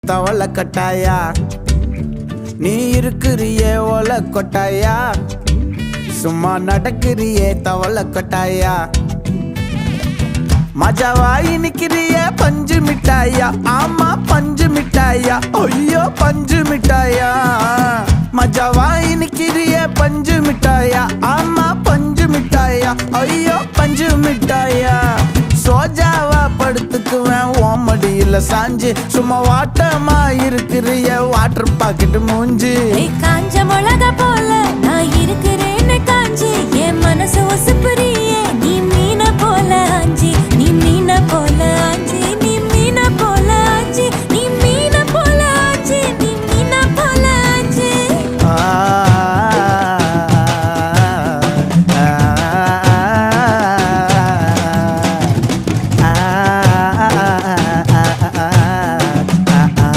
தவள கட்டாயா நீ இருக்கிறியே ஓல கொட்டாயா சும்மா நடக்கிறியே தவள கொட்டாயா மஜாவாய் நிக்கிறிய பஞ்சு மிட்டாயா ஆமா பஞ்சு மிட்டாயா ஐயோ பஞ்சு மிட்டாயா மஜாவாய் நிக்கிறிய பஞ்சு மிட்டாயா ஆமா பஞ்சு மிட்டாயா ஐயோ பஞ்சு மிட்டாயா சோஜாவா படுத்துக்குவேன் ஓமடியில சாஞ்சு சும்மா வாட்டமா இருக்கிறிய வாட்டர் பாக்கெட் மூஞ்சி காஞ்ச மிளகா போல நான் இருக்கிறேன்னு காஞ்சி என் மனசு ஒசுப்புறியே நீ மீன போல ஆஞ்சி நீ மீன போல ஆஞ்சி